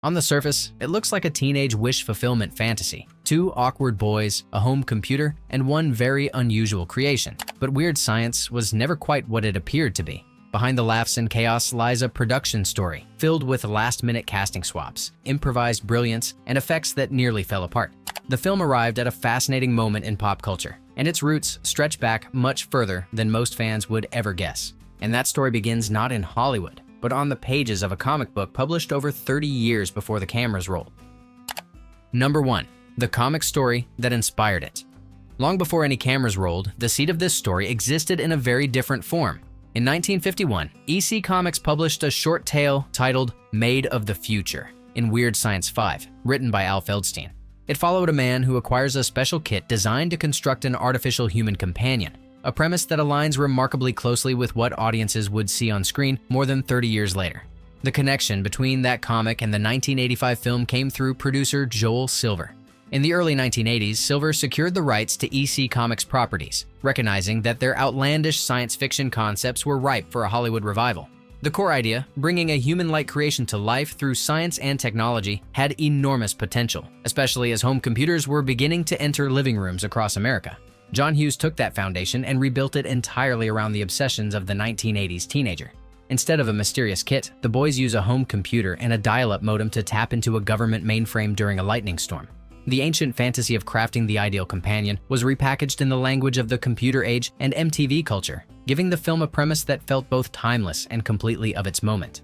On the surface, it looks like a teenage wish fulfillment fantasy. 2 awkward boys, a home computer, and one very unusual creation. But weird science was never quite what it appeared to be. Behind the laughs and chaos lies a production story filled with last-minute casting swaps, improvised brilliance, and effects that nearly fell apart. The film arrived at a fascinating moment in pop culture, and its roots stretch back much further than most fans would ever guess. And that story begins not in Hollywood, but on the pages of a comic book published over 30 years before the cameras rolled. Number 1. The comic story that inspired it. Long before any cameras rolled, the seed of this story existed in a very different form. In 1951, EC Comics published a short tale titled Made of the Future in Weird Science 5, written by Al Feldstein. It followed a man who acquires a special kit designed to construct an artificial human companion, a premise that aligns remarkably closely with what audiences would see on screen more than 30 years later. The connection between that comic and the 1985 film came through producer Joel Silver. In the early 1980s, Silver secured the rights to EC Comics properties, recognizing that their outlandish science fiction concepts were ripe for a Hollywood revival. The core idea, bringing a human-like creation to life through science and technology, had enormous potential, especially as home computers were beginning to enter living rooms across America. John Hughes took that foundation and rebuilt it entirely around the obsessions of the 1980s teenager. Instead of a mysterious kit, the boys use a home computer and a dial-up modem to tap into a government mainframe during a lightning storm. The ancient fantasy of crafting the ideal companion was repackaged in the language of the computer age and MTV culture, giving the film a premise that felt both timeless and completely of its moment.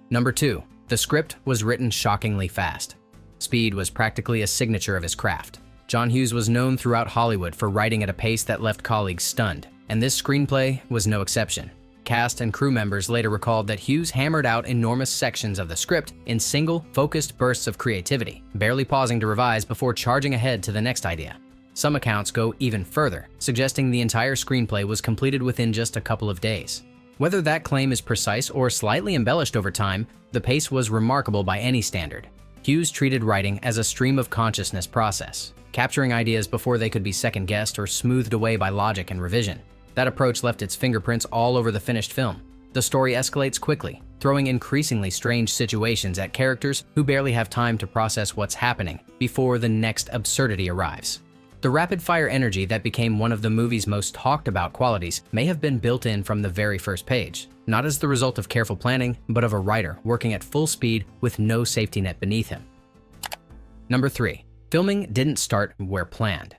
Number 2. The script was written shockingly fast. Speed was practically a signature of his craft. John Hughes was known throughout Hollywood for writing at a pace that left colleagues stunned, and this screenplay was no exception. Cast and crew members later recalled that Hughes hammered out enormous sections of the script in single, focused bursts of creativity, barely pausing to revise before charging ahead to the next idea. Some accounts go even further, suggesting the entire screenplay was completed within just a couple of days. Whether that claim is precise or slightly embellished over time, the pace was remarkable by any standard. Hughes treated writing as a stream of consciousness process, capturing ideas before they could be second-guessed or smoothed away by logic and revision. That approach left its fingerprints all over the finished film. The story escalates quickly, throwing increasingly strange situations at characters who barely have time to process what's happening before the next absurdity arrives. The rapid-fire energy that became one of the movie's most talked-about qualities may have been built in from the very first page, not as the result of careful planning, but of a writer working at full speed with no safety net beneath him. Number 3. Filming didn't start where planned.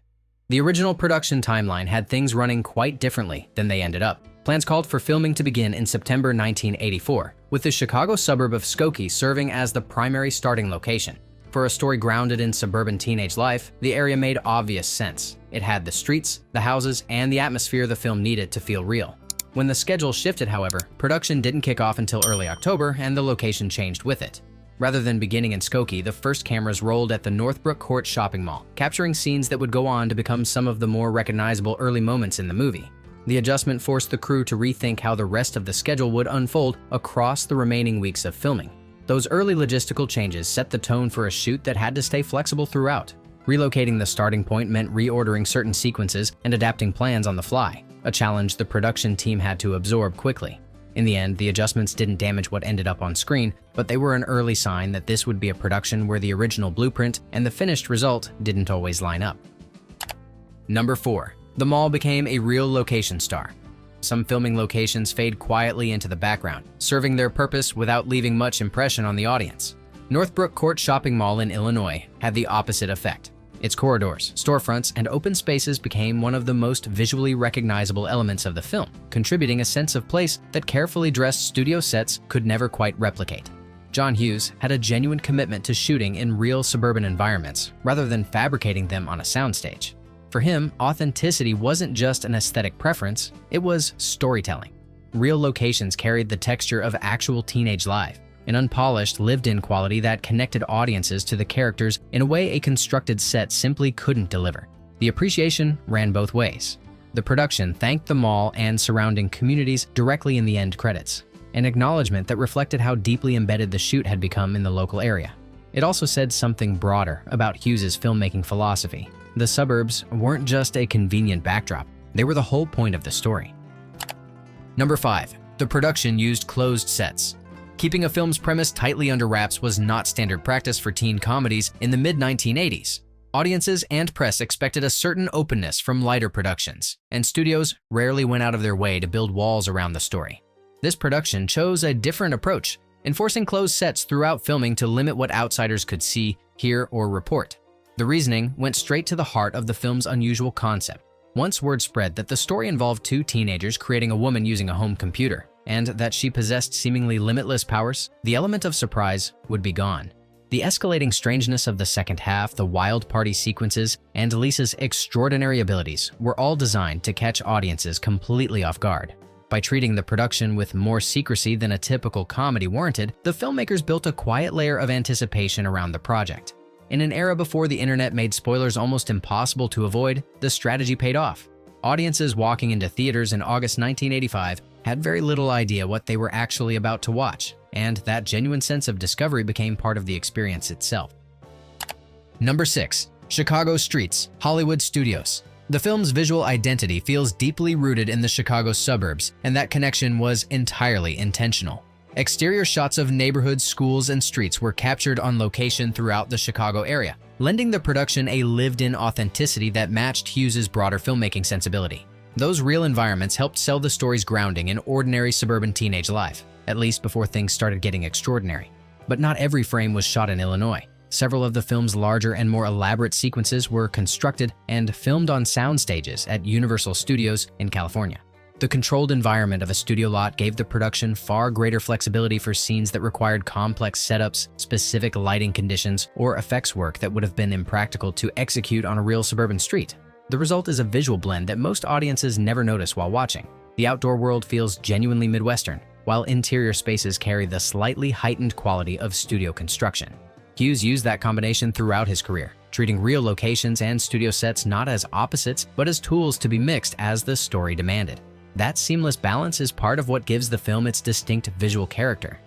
The original production timeline had things running quite differently than they ended up. Plans called for filming to begin in September 1984, with the Chicago suburb of Skokie serving as the primary starting location. For a story grounded in suburban teenage life, the area made obvious sense. It had the streets, the houses, and the atmosphere the film needed to feel real. When the schedule shifted, however, production didn't kick off until early October, and the location changed with it. Rather than beginning in Skokie, the first cameras rolled at the Northbrook Court shopping mall, capturing scenes that would go on to become some of the more recognizable early moments in the movie. The adjustment forced the crew to rethink how the rest of the schedule would unfold across the remaining weeks of filming. Those early logistical changes set the tone for a shoot that had to stay flexible throughout. Relocating the starting point meant reordering certain sequences and adapting plans on the fly, a challenge the production team had to absorb quickly. In the end, the adjustments didn't damage what ended up on screen, but they were an early sign that this would be a production where the original blueprint and the finished result didn't always line up. Number 4. The mall became a real location star. Some filming locations fade quietly into the background, serving their purpose without leaving much impression on the audience. Northbrook Court Shopping Mall in Illinois had the opposite effect. Its corridors, storefronts, and open spaces became one of the most visually recognizable elements of the film, contributing a sense of place that carefully dressed studio sets could never quite replicate. John Hughes had a genuine commitment to shooting in real suburban environments, rather than fabricating them on a soundstage. For him, authenticity wasn't just an aesthetic preference, it was storytelling. Real locations carried the texture of actual teenage life, an unpolished, lived-in quality that connected audiences to the characters in a way a constructed set simply couldn't deliver. The appreciation ran both ways. The production thanked the mall and surrounding communities directly in the end credits, an acknowledgement that reflected how deeply embedded the shoot had become in the local area. It also said something broader about Hughes's filmmaking philosophy. The suburbs weren't just a convenient backdrop, they were the whole point of the story. Number 5. The production used closed sets. Keeping a film's premise tightly under wraps was not standard practice for teen comedies in the mid-1980s. Audiences and press expected a certain openness from lighter productions, and studios rarely went out of their way to build walls around the story. This production chose a different approach, enforcing closed sets throughout filming to limit what outsiders could see, hear, or report. The reasoning went straight to the heart of the film's unusual concept. Once word spread that the story involved two teenagers creating a woman using a home computer, and that she possessed seemingly limitless powers, the element of surprise would be gone. The escalating strangeness of the second half, the wild party sequences, and Lisa's extraordinary abilities were all designed to catch audiences completely off guard. By treating the production with more secrecy than a typical comedy warranted, the filmmakers built a quiet layer of anticipation around the project. In an era before the internet made spoilers almost impossible to avoid, the strategy paid off. Audiences walking into theaters in August 1985 had very little idea what they were actually about to watch, and that genuine sense of discovery became part of the experience itself. Number 6. Chicago Streets, Hollywood Studios. The film's visual identity feels deeply rooted in the Chicago suburbs, and that connection was entirely intentional. Exterior shots of neighborhoods, schools, and streets were captured on location throughout the Chicago area, lending the production a lived-in authenticity that matched Hughes's broader filmmaking sensibility. Those real environments helped sell the story's grounding in ordinary suburban teenage life, at least before things started getting extraordinary. But not every frame was shot in Illinois. Several of the film's larger and more elaborate sequences were constructed and filmed on sound stages at Universal Studios in California. The controlled environment of a studio lot gave the production far greater flexibility for scenes that required complex setups, specific lighting conditions, or effects work that would have been impractical to execute on a real suburban street. The result is a visual blend that most audiences never notice while watching. The outdoor world feels genuinely Midwestern, while interior spaces carry the slightly heightened quality of studio construction. Hughes used that combination throughout his career, treating real locations and studio sets not as opposites, but as tools to be mixed as the story demanded. That seamless balance is part of what gives the film its distinct visual character.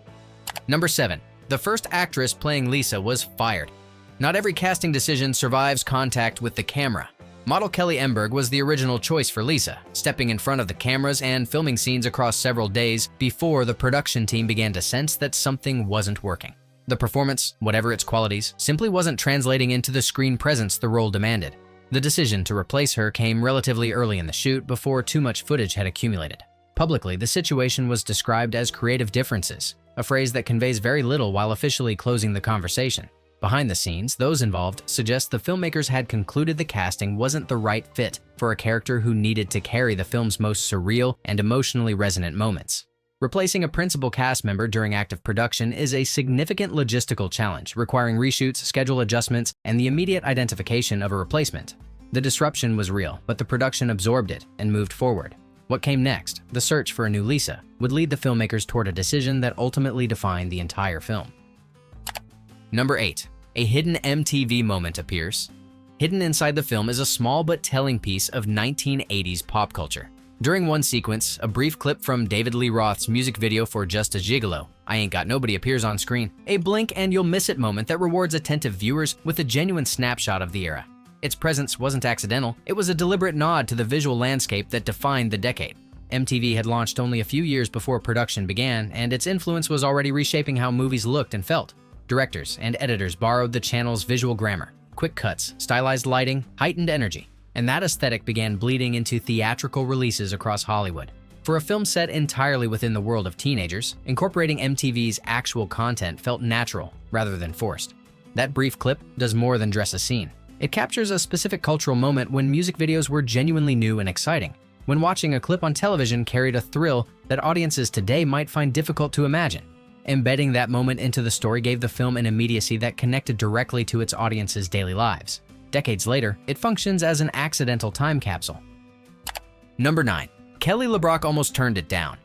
Number 7. The first actress playing Lisa was fired. Not every casting decision survives contact with the camera. Model Kelly Emberg was the original choice for Lisa, stepping in front of the cameras and filming scenes across several days before the production team began to sense that something wasn't working. The performance, whatever its qualities, simply wasn't translating into the screen presence the role demanded. The decision to replace her came relatively early in the shoot before too much footage had accumulated. Publicly, the situation was described as creative differences, a phrase that conveys very little while officially closing the conversation. Behind the scenes, those involved suggest the filmmakers had concluded the casting wasn't the right fit for a character who needed to carry the film's most surreal and emotionally resonant moments. Replacing a principal cast member during active production is a significant logistical challenge, requiring reshoots, schedule adjustments, and the immediate identification of a replacement. The disruption was real, but the production absorbed it and moved forward. What came next, the search for a new Lisa, would lead the filmmakers toward a decision that ultimately defined the entire film. Number 8. A hidden MTV moment appears. Hidden inside the film is a small but telling piece of 1980s pop culture. During one sequence, a brief clip from David Lee Roth's music video for Just a Gigolo, I Ain't Got Nobody appears on screen, a blink and you'll miss it moment that rewards attentive viewers with a genuine snapshot of the era. Its presence wasn't accidental, it was a deliberate nod to the visual landscape that defined the decade. MTV had launched only a few years before production began, and its influence was already reshaping how movies looked and felt. Directors and editors borrowed the channel's visual grammar, quick cuts, stylized lighting, heightened energy, and that aesthetic began bleeding into theatrical releases across Hollywood. For a film set entirely within the world of teenagers, incorporating MTV's actual content felt natural rather than forced. That brief clip does more than dress a scene. It captures a specific cultural moment when music videos were genuinely new and exciting, when watching a clip on television carried a thrill that audiences today might find difficult to imagine. Embedding that moment into the story gave the film an immediacy that connected directly to its audience's daily lives. Decades later, it functions as an accidental time capsule. Number 9. Kelly LeBrock almost turned it down.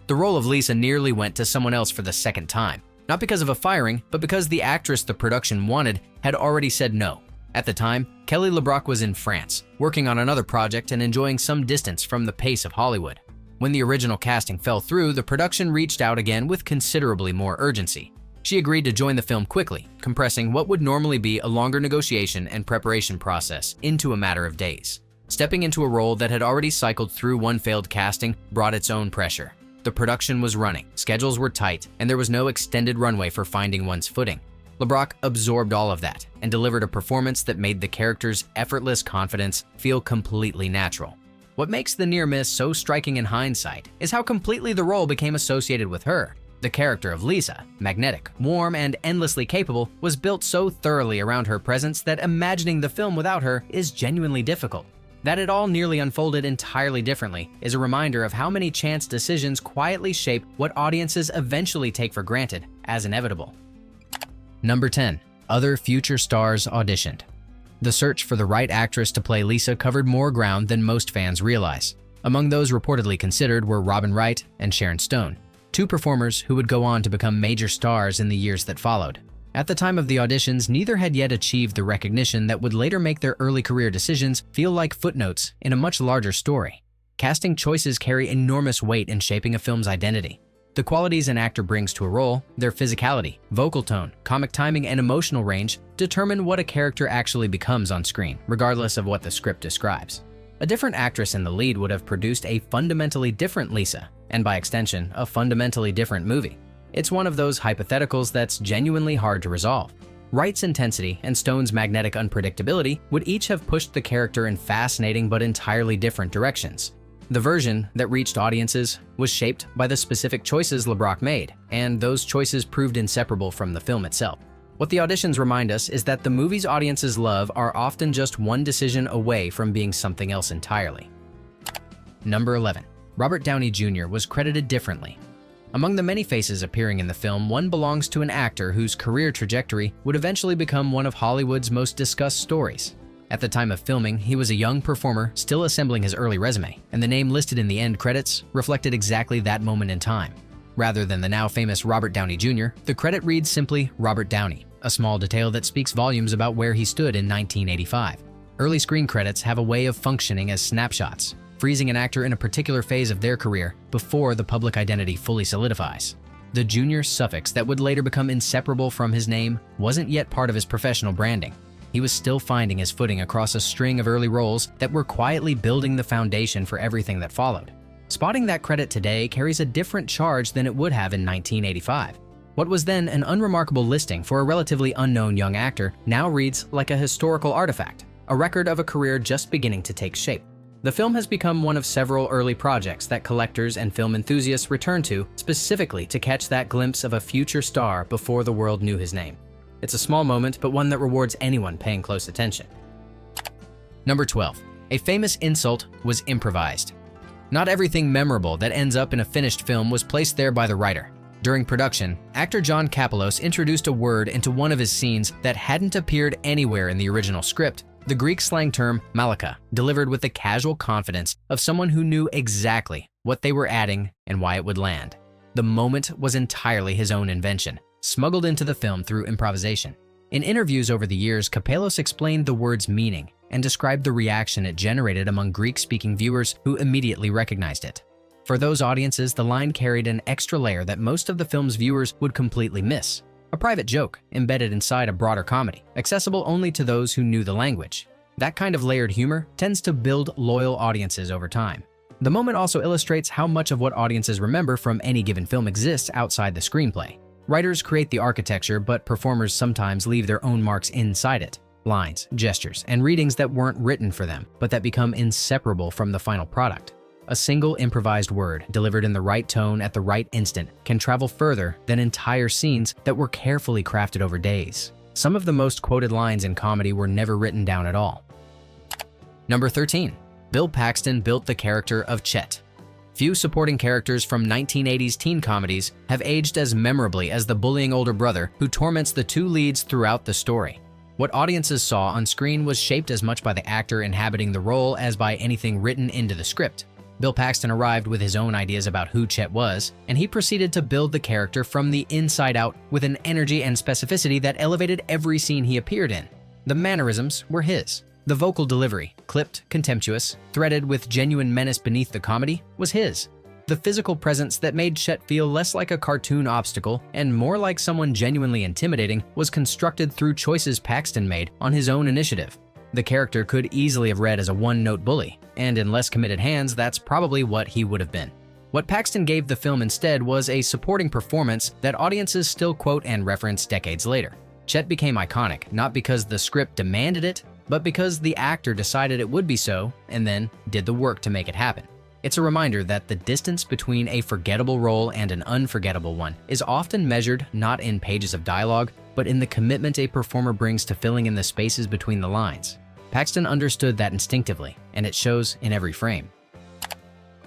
The role of Lisa nearly went to someone else for the second time, not because of a firing, but because the actress the production wanted had already said no. At the time, Kelly LeBrock was in France, working on another project and enjoying some distance from the pace of Hollywood. When the original casting fell through, the production reached out again with considerably more urgency. She agreed to join the film quickly, compressing what would normally be a longer negotiation and preparation process into a matter of days. Stepping into a role that had already cycled through one failed casting brought its own pressure. The production was running, schedules were tight, and there was no extended runway for finding one's footing. LeBrock absorbed all of that and delivered a performance that made the character's effortless confidence feel completely natural. What makes the near miss so striking in hindsight is how completely the role became associated with her. The character of Lisa, magnetic, warm, and endlessly capable, was built so thoroughly around her presence that imagining the film without her is genuinely difficult. That it all nearly unfolded entirely differently is a reminder of how many chance decisions quietly shape what audiences eventually take for granted as inevitable. Number 10. Other future stars auditioned. The search for the right actress to play Lisa covered more ground than most fans realize. Among those reportedly considered were Robin Wright and Sharon Stone, two performers who would go on to become major stars in the years that followed. At the time of the auditions, neither had yet achieved the recognition that would later make their early career decisions feel like footnotes in a much larger story. Casting choices carry enormous weight in shaping a film's identity. The qualities an actor brings to a role, their physicality, vocal tone, comic timing, and emotional range determine what a character actually becomes on screen, regardless of what the script describes. A different actress in the lead would have produced a fundamentally different Lisa, and by extension, a fundamentally different movie. It's one of those hypotheticals that's genuinely hard to resolve. Wright's intensity and Stone's magnetic unpredictability would each have pushed the character in fascinating but entirely different directions. The version that reached audiences was shaped by the specific choices LeBrock made, and those choices proved inseparable from the film itself. What the auditions remind us is that the movies audiences love are often just one decision away from being something else entirely. Number 11. Robert Downey Jr. was credited differently. Among the many faces appearing in the film, one belongs to an actor whose career trajectory would eventually become one of Hollywood's most discussed stories. At the time of filming, he was a young performer still assembling his early resume, and the name listed in the end credits reflected exactly that moment in time. Rather than the now famous Robert Downey Jr., the credit reads simply Robert Downey, a small detail that speaks volumes about where he stood in 1985. Early screen credits have a way of functioning as snapshots, freezing an actor in a particular phase of their career before the public identity fully solidifies. The junior suffix that would later become inseparable from his name wasn't yet part of his professional branding. He was still finding his footing across a string of early roles that were quietly building the foundation for everything that followed. Spotting that credit today carries a different charge than it would have in 1985. What was then an unremarkable listing for a relatively unknown young actor now reads like a historical artifact, a record of a career just beginning to take shape. The film has become one of several early projects that collectors and film enthusiasts return to specifically to catch that glimpse of a future star before the world knew his name. It's a small moment, but one that rewards anyone paying close attention. Number 12. A famous insult was improvised. Not everything memorable that ends up in a finished film was placed there by the writer. During production, actor John Kapelos introduced a word into one of his scenes that hadn't appeared anywhere in the original script, the Greek slang term malaka, delivered with the casual confidence of someone who knew exactly what they were adding and why it would land. The moment was entirely his own invention, smuggled into the film through improvisation. In interviews over the years, Kapelos explained the word's meaning and described the reaction it generated among Greek-speaking viewers who immediately recognized it. For those audiences, the line carried an extra layer that most of the film's viewers would completely miss. A private joke embedded inside a broader comedy, accessible only to those who knew the language. That kind of layered humor tends to build loyal audiences over time. The moment also illustrates how much of what audiences remember from any given film exists outside the screenplay. Writers create the architecture, but performers sometimes leave their own marks inside it. Lines, gestures, and readings that weren't written for them, but that become inseparable from the final product. A single improvised word delivered in the right tone at the right instant can travel further than entire scenes that were carefully crafted over days. Some of the most quoted lines in comedy were never written down at all. Number 13. Bill Paxton built the character of Chet. Few supporting characters from 1980s teen comedies have aged as memorably as the bullying older brother who torments the two leads throughout the story. What audiences saw on screen was shaped as much by the actor inhabiting the role as by anything written into the script. Bill Paxton arrived with his own ideas about who Chet was, and he proceeded to build the character from the inside out with an energy and specificity that elevated every scene he appeared in. The mannerisms were his. The vocal delivery, clipped, contemptuous, threaded with genuine menace beneath the comedy, was his. The physical presence that made Chet feel less like a cartoon obstacle and more like someone genuinely intimidating was constructed through choices Paxton made on his own initiative. The character could easily have read as a one-note bully, and in less committed hands, that's probably what he would have been. What Paxton gave the film instead was a supporting performance that audiences still quote and reference decades later. Chet became iconic, not because the script demanded it, but because the actor decided it would be so and then did the work to make it happen. It's a reminder that the distance between a forgettable role and an unforgettable one is often measured not in pages of dialogue, but in the commitment a performer brings to filling in the spaces between the lines. Paxton understood that instinctively, and it shows in every frame.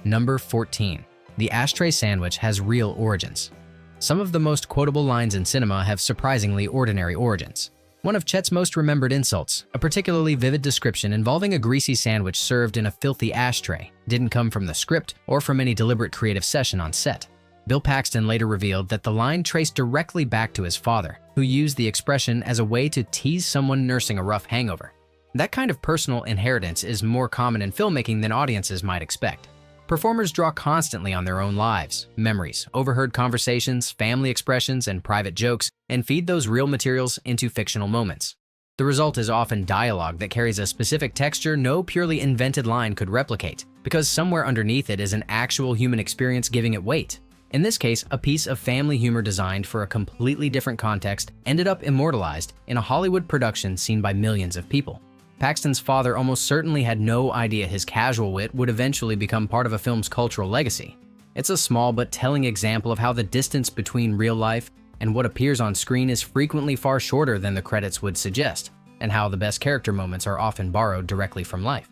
Number 14. The ashtray sandwich has real origins. Some of the most quotable lines in cinema have surprisingly ordinary origins. One of Chet's most remembered insults, a particularly vivid description involving a greasy sandwich served in a filthy ashtray, didn't come from the script or from any deliberate creative session on set. Bill Paxton later revealed that the line traced directly back to his father, who used the expression as a way to tease someone nursing a rough hangover. That kind of personal inheritance is more common in filmmaking than audiences might expect. Performers draw constantly on their own lives, memories, overheard conversations, family expressions, and private jokes, and feed those real materials into fictional moments. The result is often dialogue that carries a specific texture no purely invented line could replicate, because somewhere underneath it is an actual human experience giving it weight. In this case, a piece of family humor designed for a completely different context ended up immortalized in a Hollywood production seen by millions of people. Paxton's father almost certainly had no idea his casual wit would eventually become part of a film's cultural legacy. It's a small but telling example of how the distance between real life and what appears on screen is frequently far shorter than the credits would suggest, and how the best character moments are often borrowed directly from life.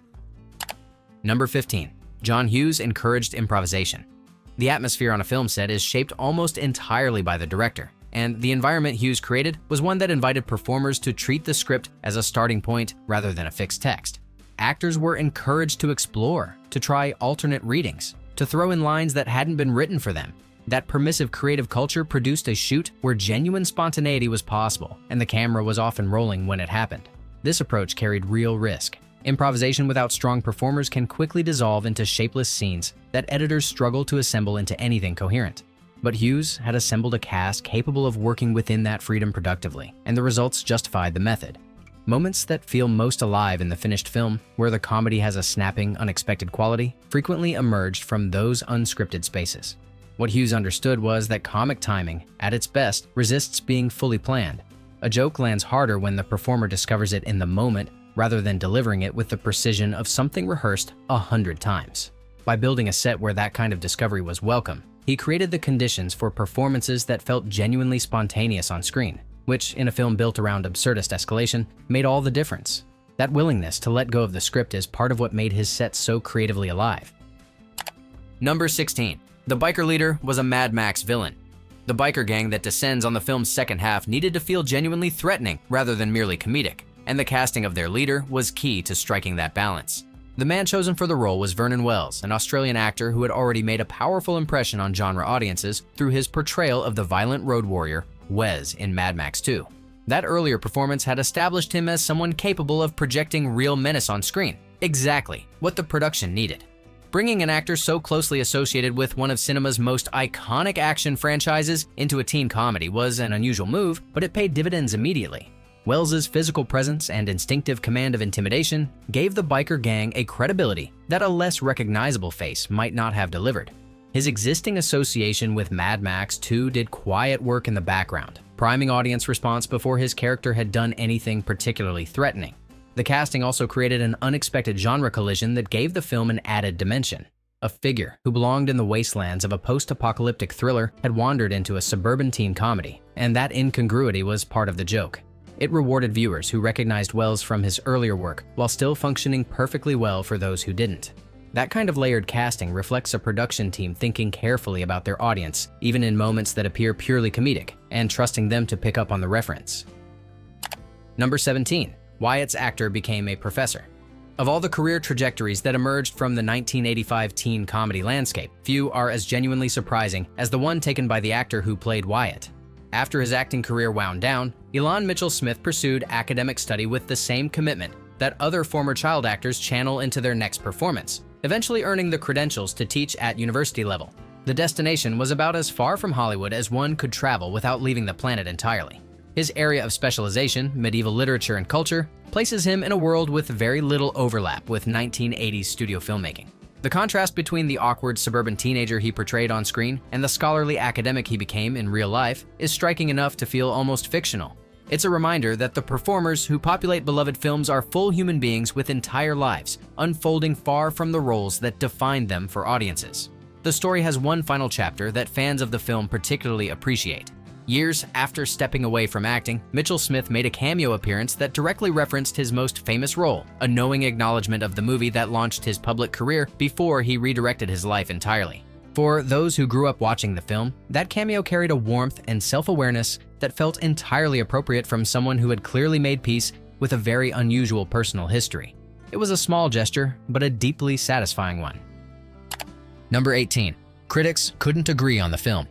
Number 15. John Hughes encouraged improvisation. The atmosphere on a film set is shaped almost entirely by the director, and the environment Hughes created was one that invited performers to treat the script as a starting point rather than a fixed text. Actors were encouraged to explore, to try alternate readings, to throw in lines that hadn't been written for them. That permissive creative culture produced a shoot where genuine spontaneity was possible, and the camera was often rolling when it happened. This approach carried real risk. Improvisation without strong performers can quickly dissolve into shapeless scenes that editors struggle to assemble into anything coherent. But Hughes had assembled a cast capable of working within that freedom productively, and the results justified the method. Moments that feel most alive in the finished film, where the comedy has a snapping, unexpected quality, frequently emerged from those unscripted spaces. What Hughes understood was that comic timing, at its best, resists being fully planned. A joke lands harder when the performer discovers it in the moment, rather than delivering it with the precision of something rehearsed 100 times. By building a set where that kind of discovery was welcome, he created the conditions for performances that felt genuinely spontaneous on screen, which, in a film built around absurdist escalation, made all the difference. That willingness to let go of the script is part of what made his set so creatively alive. Number 16. The biker leader was a Mad Max villain. The biker gang that descends on the film's second half needed to feel genuinely threatening rather than merely comedic, and the casting of their leader was key to striking that balance. The man chosen for the role was Vernon Wells, an Australian actor who had already made a powerful impression on genre audiences through his portrayal of the violent road warrior, Wes, in Mad Max 2. That earlier performance had established him as someone capable of projecting real menace on screen, exactly what the production needed. Bringing an actor so closely associated with one of cinema's most iconic action franchises into a teen comedy was an unusual move, but it paid dividends immediately. Wells's physical presence and instinctive command of intimidation gave the biker gang a credibility that a less recognizable face might not have delivered. His existing association with Mad Max 2 did quiet work in the background, priming audience response before his character had done anything particularly threatening. The casting also created an unexpected genre collision that gave the film an added dimension. A figure who belonged in the wastelands of a post-apocalyptic thriller had wandered into a suburban teen comedy, and that incongruity was part of the joke. It rewarded viewers who recognized Wells from his earlier work while still functioning perfectly well for those who didn't. That kind of layered casting reflects a production team thinking carefully about their audience, even in moments that appear purely comedic, and trusting them to pick up on the reference. Number 17. Wyatt's actor became a professor. Of all the career trajectories that emerged from the 1985 teen comedy landscape, few are as genuinely surprising as the one taken by the actor who played Wyatt. After his acting career wound down, Elon Mitchell Smith pursued academic study with the same commitment that other former child actors channel into their next performance, eventually earning the credentials to teach at university level. The destination was about as far from Hollywood as one could travel without leaving the planet entirely. His area of specialization, medieval literature and culture, places him in a world with very little overlap with 1980s studio filmmaking. The contrast between the awkward suburban teenager he portrayed on screen and the scholarly academic he became in real life is striking enough to feel almost fictional. It's a reminder that the performers who populate beloved films are full human beings with entire lives, unfolding far from the roles that defined them for audiences. The story has one final chapter that fans of the film particularly appreciate. Years after stepping away from acting, Mitchell Smith made a cameo appearance that directly referenced his most famous role, a knowing acknowledgement of the movie that launched his public career before he redirected his life entirely. For those who grew up watching the film, that cameo carried a warmth and self-awareness that felt entirely appropriate from someone who had clearly made peace with a very unusual personal history. It was a small gesture, but a deeply satisfying one. Number 18. Critics couldn't agree on the film.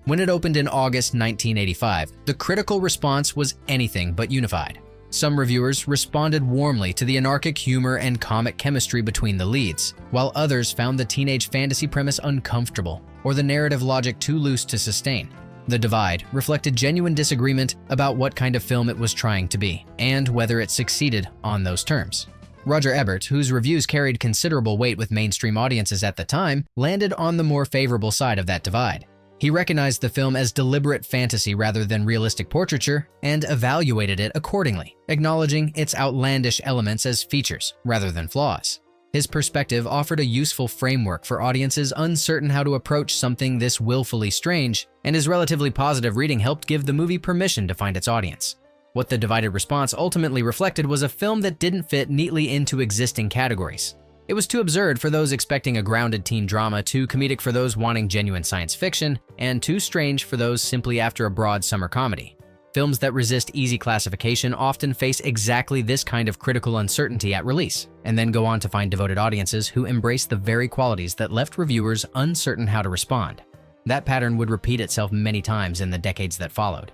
When it opened in August 1985, the critical response was anything but unified. Some reviewers responded warmly to the anarchic humor and comic chemistry between the leads, while others found the teenage fantasy premise uncomfortable or the narrative logic too loose to sustain. The divide reflected genuine disagreement about what kind of film it was trying to be and whether it succeeded on those terms. Roger Ebert, whose reviews carried considerable weight with mainstream audiences at the time, landed on the more favorable side of that divide. He recognized the film as deliberate fantasy rather than realistic portraiture and evaluated it accordingly, acknowledging its outlandish elements as features rather than flaws. His perspective offered a useful framework for audiences uncertain how to approach something this willfully strange, and his relatively positive reading helped give the movie permission to find its audience. What the divided response ultimately reflected was a film that didn't fit neatly into existing categories. It was too absurd for those expecting a grounded teen drama, too comedic for those wanting genuine science fiction, and too strange for those simply after a broad summer comedy. Films that resist easy classification often face exactly this kind of critical uncertainty at release, and then go on to find devoted audiences who embrace the very qualities that left reviewers uncertain how to respond. That pattern would repeat itself many times in the decades that followed.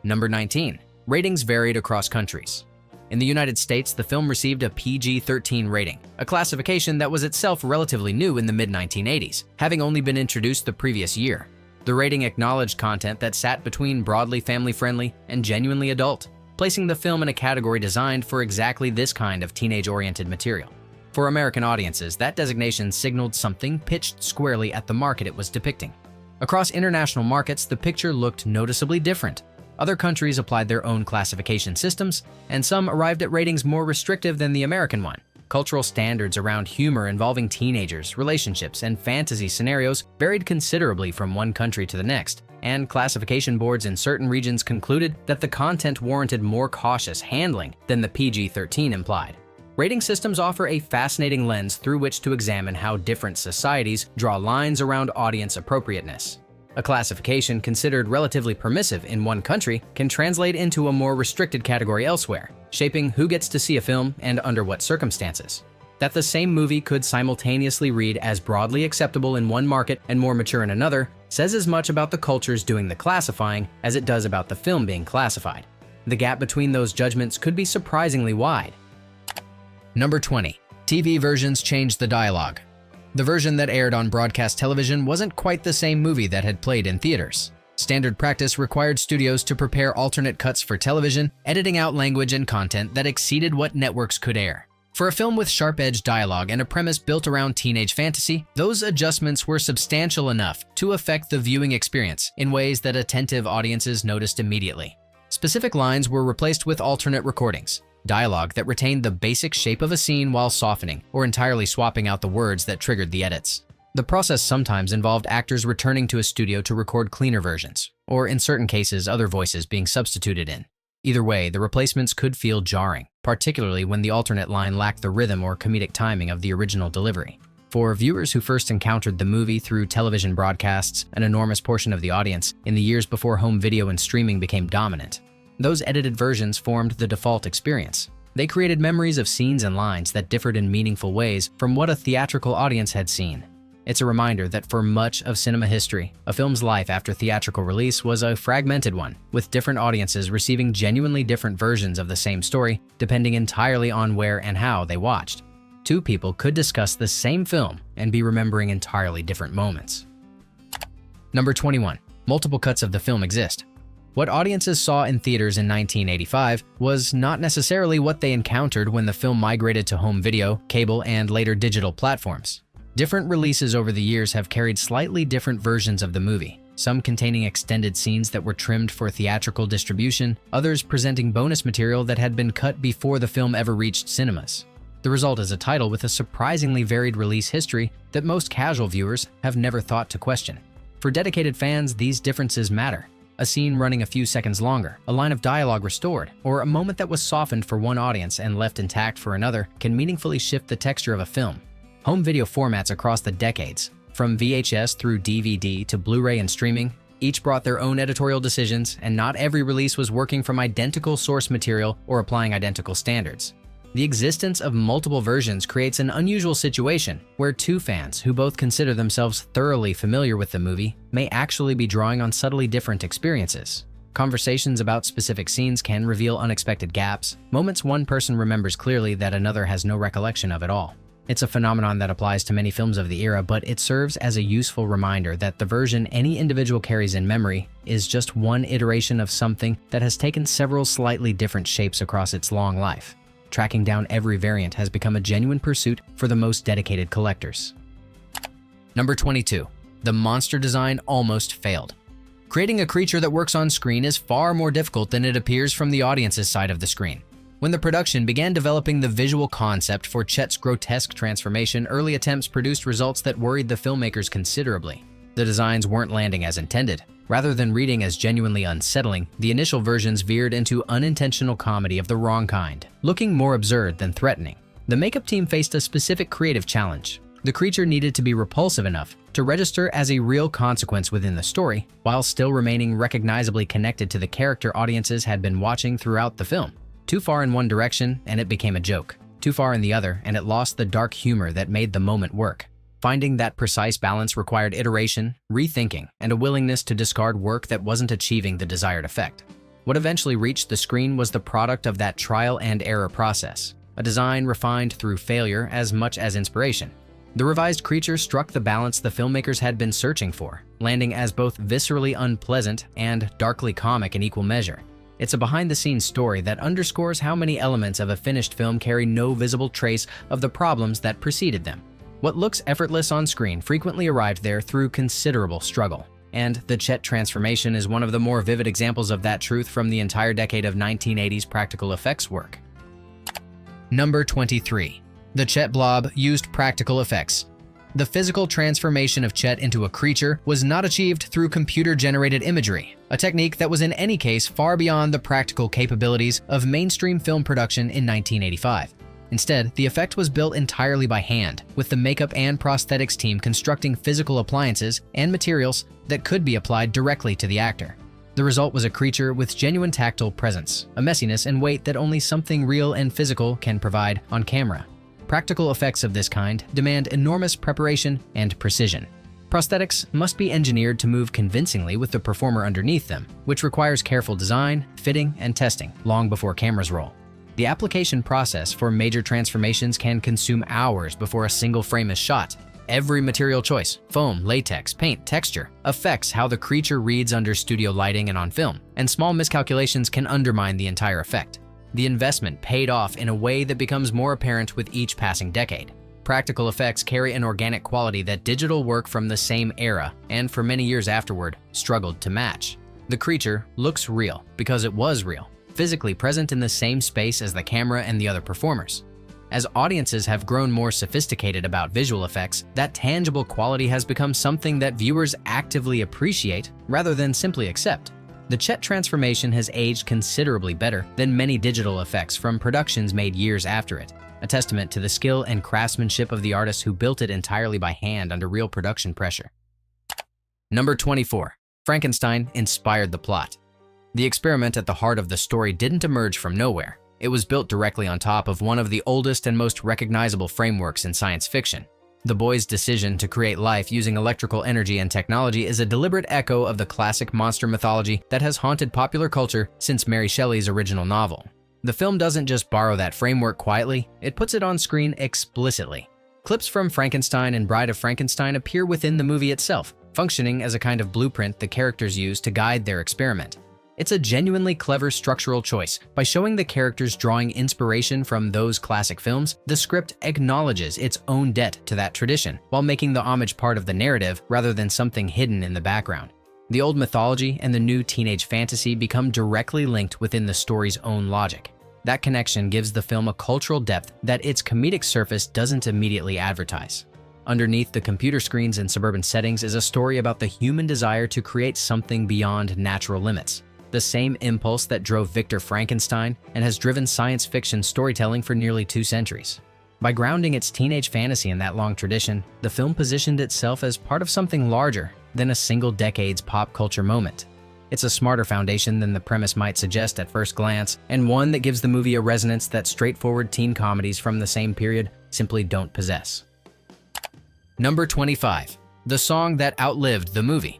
Number 19. Ratings varied across countries. In the United States, the film received a PG-13 rating, a classification that was itself relatively new in the mid-1980s, having only been introduced the previous year. The rating acknowledged content that sat between broadly family-friendly and genuinely adult, placing the film in a category designed for exactly this kind of teenage-oriented material. For American audiences, that designation signaled something pitched squarely at the market it was depicting. Across international markets, the picture looked noticeably different. Other countries applied their own classification systems, and some arrived at ratings more restrictive than the American one. Cultural standards around humor involving teenagers, relationships, and fantasy scenarios varied considerably from one country to the next, and classification boards in certain regions concluded that the content warranted more cautious handling than the PG-13 implied. Rating systems offer a fascinating lens through which to examine how different societies draw lines around audience appropriateness. A classification considered relatively permissive in one country can translate into a more restricted category elsewhere, shaping who gets to see a film and under what circumstances. That the same movie could simultaneously read as broadly acceptable in one market and more mature in another says as much about the cultures doing the classifying as it does about the film being classified. The gap between those judgments could be surprisingly wide. Number 20. TV versions changed the dialogue. The version that aired on broadcast television wasn't quite the same movie that had played in theaters. Standard practice required studios to prepare alternate cuts for television, editing out language and content that exceeded what networks could air. For a film with sharp-edged dialogue and a premise built around teenage fantasy, those adjustments were substantial enough to affect the viewing experience in ways that attentive audiences noticed immediately. Specific lines were replaced with alternate recordings, dialogue that retained the basic shape of a scene while softening or entirely swapping out the words that triggered the edits. The process sometimes involved actors returning to a studio to record cleaner versions, or in certain cases, other voices being substituted in. Either way, the replacements could feel jarring, particularly when the alternate line lacked the rhythm or comedic timing of the original delivery. For viewers who first encountered the movie through television broadcasts, an enormous portion of the audience, in the years before home video and streaming became dominant, those edited versions formed the default experience. They created memories of scenes and lines that differed in meaningful ways from what a theatrical audience had seen. It's a reminder that for much of cinema history, a film's life after theatrical release was a fragmented one, with different audiences receiving genuinely different versions of the same story, depending entirely on where and how they watched. Two people could discuss the same film and be remembering entirely different moments. Number 21. Multiple cuts of the film exist. What audiences saw in theaters in 1985 was not necessarily what they encountered when the film migrated to home video, cable, and later digital platforms. Different releases over the years have carried slightly different versions of the movie, some containing extended scenes that were trimmed for theatrical distribution, others presenting bonus material that had been cut before the film ever reached cinemas. The result is a title with a surprisingly varied release history that most casual viewers have never thought to question. For dedicated fans, these differences matter. A scene running a few seconds longer, a line of dialogue restored, or a moment that was softened for one audience and left intact for another can meaningfully shift the texture of a film. Home video formats across the decades, from VHS through DVD to Blu-ray and streaming, each brought their own editorial decisions, and not every release was working from identical source material or applying identical standards. The existence of multiple versions creates an unusual situation where two fans who both consider themselves thoroughly familiar with the movie may actually be drawing on subtly different experiences. Conversations about specific scenes can reveal unexpected gaps, moments one person remembers clearly that another has no recollection of at all. It's a phenomenon that applies to many films of the era, but it serves as a useful reminder that the version any individual carries in memory is just one iteration of something that has taken several slightly different shapes across its long life. Tracking down every variant has become a genuine pursuit for the most dedicated collectors. Number 22. The monster design almost failed. Creating a creature that works on screen is far more difficult than it appears from the audience's side of the screen. When the production began developing the visual concept for Chet's grotesque transformation, early attempts produced results that worried the filmmakers considerably. The designs weren't landing as intended. Rather than reading as genuinely unsettling, the initial versions veered into unintentional comedy of the wrong kind, looking more absurd than threatening. The makeup team faced a specific creative challenge. The creature needed to be repulsive enough to register as a real consequence within the story, while still remaining recognizably connected to the character audiences had been watching throughout the film. Too far in one direction, and it became a joke. Too far in the other, and it lost the dark humor that made the moment work. Finding that precise balance required iteration, rethinking, and a willingness to discard work that wasn't achieving the desired effect. What eventually reached the screen was the product of that trial and error process, a design refined through failure as much as inspiration. The revised creature struck the balance the filmmakers had been searching for, landing as both viscerally unpleasant and darkly comic in equal measure. It's a behind-the-scenes story that underscores how many elements of a finished film carry no visible trace of the problems that preceded them. What looks effortless on screen frequently arrived there through considerable struggle. And the Chet transformation is one of the more vivid examples of that truth from the entire decade of 1980s practical effects work. Number 23. The Chet blob used practical effects. The physical transformation of Chet into a creature was not achieved through computer-generated imagery, a technique that was in any case far beyond the practical capabilities of mainstream film production in 1985. Instead, the effect was built entirely by hand, with the makeup and prosthetics team constructing physical appliances and materials that could be applied directly to the actor. The result was a creature with genuine tactile presence, a messiness and weight that only something real and physical can provide on camera. Practical effects of this kind demand enormous preparation and precision. Prosthetics must be engineered to move convincingly with the performer underneath them, which requires careful design, fitting, and testing long before cameras roll. The application process for major transformations can consume hours before a single frame is shot. Every material choice, foam, latex, paint, texture, affects how the creature reads under studio lighting and on film, and small miscalculations can undermine the entire effect. The investment paid off in a way that becomes more apparent with each passing decade. Practical effects carry an organic quality that digital work from the same era, and for many years afterward, struggled to match. The creature looks real because it was real, physically present in the same space as the camera and the other performers. As audiences have grown more sophisticated about visual effects, that tangible quality has become something that viewers actively appreciate rather than simply accept. The Chet transformation has aged considerably better than many digital effects from productions made years after it, a testament to the skill and craftsmanship of the artists who built it entirely by hand under real production pressure. Number 24. Frankenstein inspired the plot. The experiment at the heart of the story didn't emerge from nowhere. It was built directly on top of one of the oldest and most recognizable frameworks in science fiction. The boy's decision to create life using electrical energy and technology is a deliberate echo of the classic monster mythology that has haunted popular culture since Mary Shelley's original novel. The film doesn't just borrow that framework quietly, it puts it on screen explicitly. Clips from Frankenstein and Bride of Frankenstein appear within the movie itself, functioning as a kind of blueprint the characters use to guide their experiment. It's a genuinely clever structural choice. By showing the characters drawing inspiration from those classic films, the script acknowledges its own debt to that tradition, while making the homage part of the narrative rather than something hidden in the background. The old mythology and the new teenage fantasy become directly linked within the story's own logic. That connection gives the film a cultural depth that its comedic surface doesn't immediately advertise. Underneath the computer screens in suburban settings is a story about the human desire to create something beyond natural limits. The same impulse that drove Victor Frankenstein and has driven science fiction storytelling for nearly 2 centuries. By grounding its teenage fantasy in that long tradition, the film positioned itself as part of something larger than a single decade's pop culture moment. It's a smarter foundation than the premise might suggest at first glance, and one that gives the movie a resonance that straightforward teen comedies from the same period simply don't possess. Number 25. The song that outlived the movie.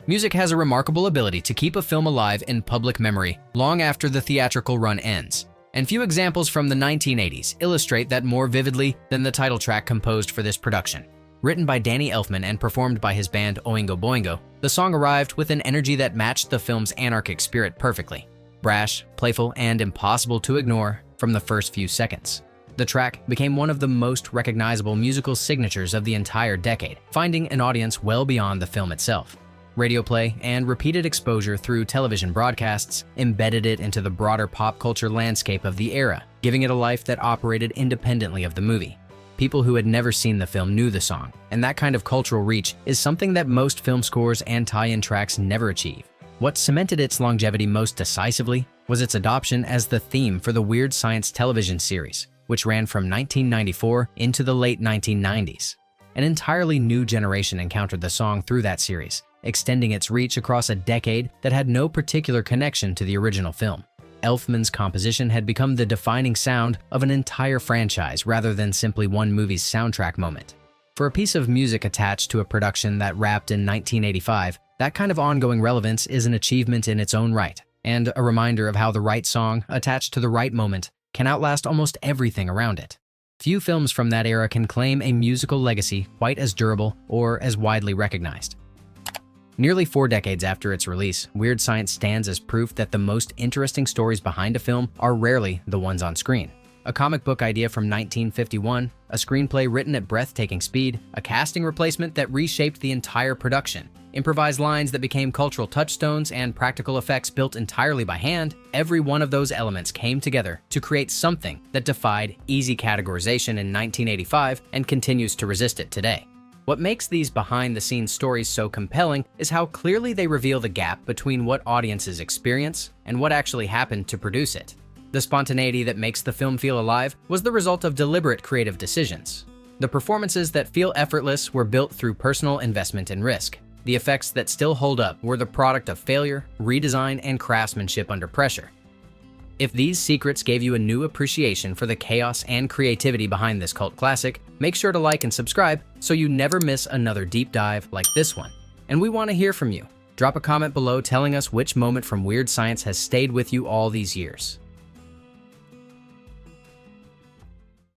Music has a remarkable ability to keep a film alive in public memory long after the theatrical run ends, and few examples from the 1980s illustrate that more vividly than the title track composed for this production. Written by Danny Elfman and performed by his band Oingo Boingo, the song arrived with an energy that matched the film's anarchic spirit perfectly. Brash, playful, and impossible to ignore from the first few seconds. The track became one of the most recognizable musical signatures of the entire decade, finding an audience well beyond the film itself. Radio play and repeated exposure through television broadcasts embedded it into the broader pop culture landscape of the era, giving it a life that operated independently of the movie. People who had never seen the film knew the song, and that kind of cultural reach is something that most film scores and tie-in tracks never achieve. What cemented its longevity most decisively was its adoption as the theme for the Weird Science television series, which ran from 1994 into the late 1990s. An entirely new generation encountered the song through that series, extending its reach across a decade that had no particular connection to the original film. Elfman's composition had become the defining sound of an entire franchise rather than simply one movie's soundtrack moment. For a piece of music attached to a production that wrapped in 1985, that kind of ongoing relevance is an achievement in its own right, and a reminder of how the right song, attached to the right moment, can outlast almost everything around it. Few films from that era can claim a musical legacy quite as durable or as widely recognized. Nearly 4 decades after its release, Weird Science stands as proof that the most interesting stories behind a film are rarely the ones on screen. A comic book idea from 1951, a screenplay written at breathtaking speed, a casting replacement that reshaped the entire production, improvised lines that became cultural touchstones, and practical effects built entirely by hand, every one of those elements came together to create something that defied easy categorization in 1985 and continues to resist it today. What makes these behind-the-scenes stories so compelling is how clearly they reveal the gap between what audiences experience and what actually happened to produce it. The spontaneity that makes the film feel alive was the result of deliberate creative decisions. The performances that feel effortless were built through personal investment and risk. The effects that still hold up were the product of failure, redesign, and craftsmanship under pressure. If these secrets gave you a new appreciation for the chaos and creativity behind this cult classic, make sure to like and subscribe so you never miss another deep dive like this one. And we want to hear from you. Drop a comment below telling us which moment from Weird Science has stayed with you all these years.